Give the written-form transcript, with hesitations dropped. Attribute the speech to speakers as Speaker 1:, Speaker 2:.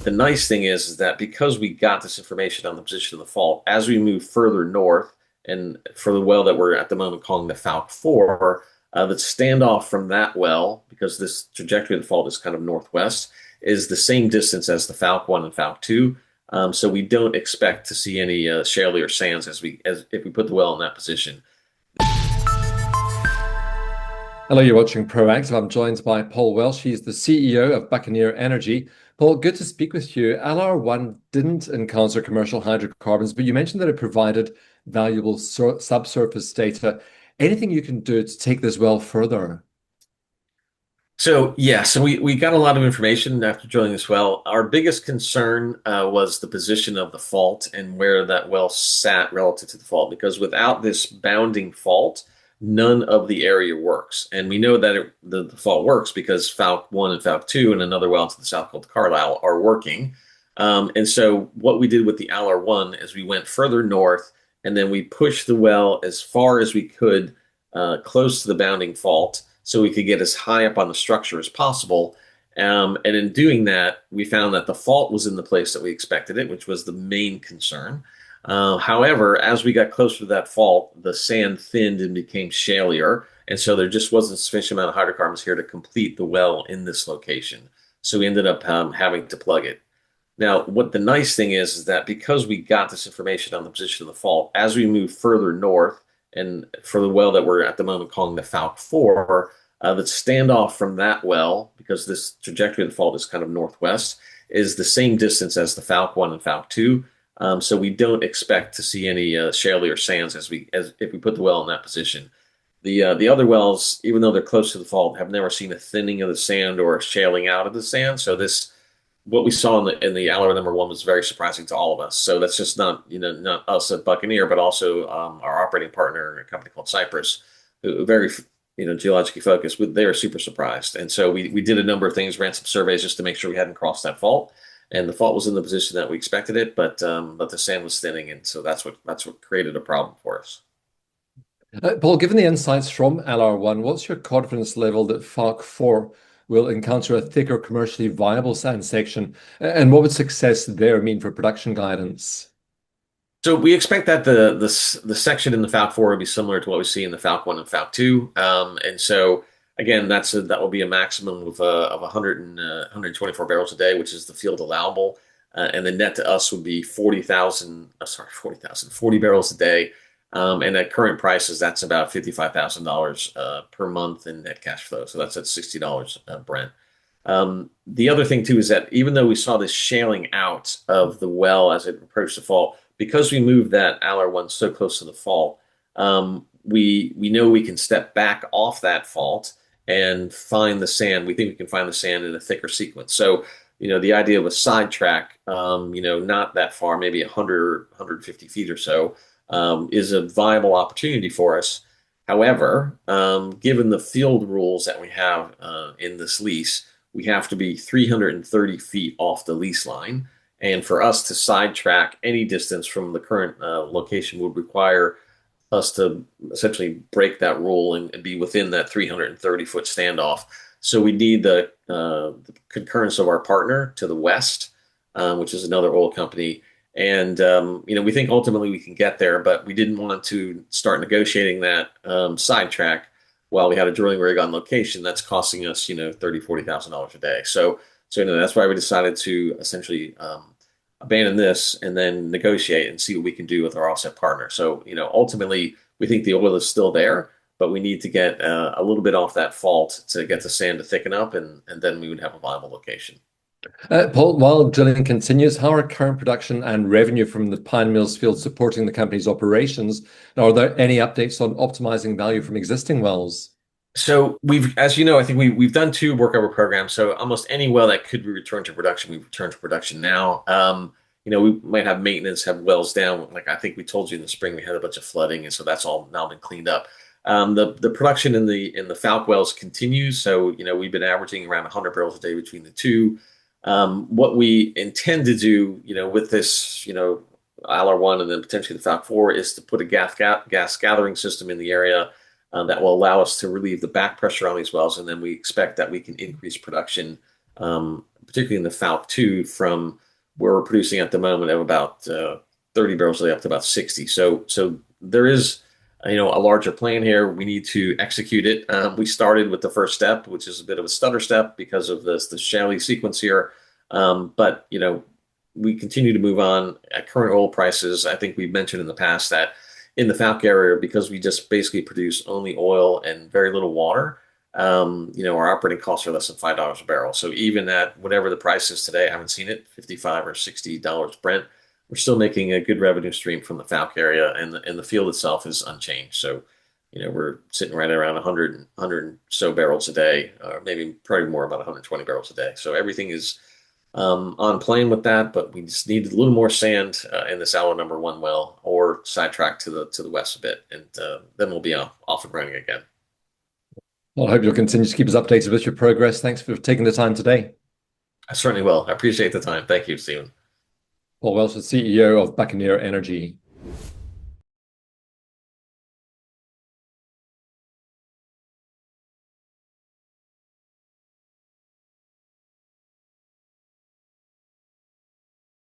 Speaker 1: the nice thing is that because we got this information on the position of the fault, as we move further north, and for the well that we're at the moment calling the Falk 4, the standoff from that well, because this trajectory of the fault is kind of northwest, is the same distance as the Falk 1 and Falk 2. So we don't expect to see any shalier sands as if we put the well in that position.
Speaker 2: Hello, you're watching Proactive. I'm joined by Paul Welsh. He's the CEO of Buccaneer Energy. Paul, good to speak with you. LR1 didn't encounter commercial hydrocarbons, but you mentioned that it provided valuable subsurface data. Anything you can do to take this well further?
Speaker 1: So we got a lot of information after drilling this well. Our biggest concern was the position of the fault and where that well sat relative to the fault, because without this bounding fault, none of the area works. And we know that the fault works because Falk 1 and Falk 2 and another well to the south called Carlisle are working. And so what we did with the LR1 is we went further north and then we pushed the well as far as we could close to the bounding fault so we could get as high up on the structure as possible. And in doing that, we found that the fault was in the place that we expected it, which was the main concern. However, as we got closer to that fault, the sand thinned and became shalier. And so there just wasn't sufficient amount of hydrocarbons here to complete the well in this location. So we ended up having to plug it. Now, what the nice thing is that because we got this information on the position of the fault, as we move further north, and for the well that we're at the moment calling the Falk 4, the standoff from that well, because this trajectory of the fault is kind of northwest, is the same distance as the Falk 1 and Falk 2. So we don't expect to see any shalier sands as if we put the well in that position. The other wells, even though they're close to the fault, have never seen a thinning of the sand or a shaling out of the sand. So what we saw in the Aller number one was very surprising to all of us. So that's just not us at Buccaneer, but also our operating partner, a company called Cypress, who very geologically focused. They were super surprised, and so we did a number of things, ran some surveys just to make sure we hadn't crossed that fault, and the fault was in the position that we expected it, but the sand was thinning, and so that's what created a problem for us.
Speaker 2: Paul, given the insights from LR1, what's your confidence level that Falk 4 will encounter a thicker, commercially viable sand section? And what would success there mean for production guidance?
Speaker 1: So we expect that the section in the Falk 4 will be similar to what we see in the Falk 1 and Falk 2. And so again, that will be a maximum of 124 barrels a day, which is the field allowable. And the net to us would be 40 barrels a day. And at current prices, that's about $55,000 per month in net cash flow. So that's at $60 Brent. The other thing too is that even though we saw this shaling out of the well as it approached the fault, because we moved that LR1 so close to the fault, we know we can step back off that fault and find the sand. We think we can find the sand in a thicker sequence. So, the idea of a sidetrack, not that far, maybe 100, 150 feet or so, is a viable opportunity for us. However, given the field rules that we have in this lease, we have to be 330 feet off the lease line. And for us to sidetrack any distance from the current location would require us to essentially break that rule and be within that 330-foot standoff. So we need the concurrence of our partner to the west, which is another oil company. And, we think ultimately we can get there, but we didn't want to start negotiating that sidetrack while we had a drilling rig on location. That's costing us, $30,000-$40,000 a day. So that's why we decided to essentially abandon this and then negotiate and see what we can do with our offset partner. So, ultimately, we think the oil is still there, but we need to get a little bit off that fault to get the sand to thicken up, and then we would have a viable location.
Speaker 2: Paul, while drilling continues, how are current production and revenue from the Pine Mills field supporting the company's operations? And are there any updates on optimizing value from existing wells?
Speaker 1: So as you know, I think we've done 2 workover programs. So almost any well that could be returned to production, we've returned to production now. We might have maintenance, have wells down. Like I think we told you in the spring, we had a bunch of flooding, and so that's all now been cleaned up. The production in the Falk wells continues. So we've been averaging around 100 barrels a day between the 2. What we intend to do, with this, LR1 and then potentially the Falk 4 is to put a gas gathering system in the area that will allow us to relieve the back pressure on these wells, and then we expect that we can increase production particularly in the Falc 2, from where we're producing at the moment of about 30 barrels a day up to about 60. So there is a larger plan here. We need to execute it. We started with the first step, which is a bit of a stutter step because of the Shalley sequence here. But we continue to move on at current oil prices. I think we've mentioned in the past that in the Falc area, because we just basically produce only oil and very little water, our operating costs are less than $5 a barrel. So even at whatever the price is today, I haven't seen it, 55 or $60 Brent, we're still making a good revenue stream from the Falc area, and the field itself is unchanged. So, we're sitting right around 100 so barrels a day, or maybe probably more, about 120 barrels a day. So everything is on plan with that, but we just need a little more sand in this Allo number one well, or sidetrack to the west a bit, and then we'll be off and running again.
Speaker 2: Well, I hope you'll continue to keep us updated with your progress. Thanks for taking the time today.
Speaker 1: I certainly will. I appreciate the time. Thank you, Stephen.
Speaker 2: Paul Welch, the CEO of Buccaneer Energy.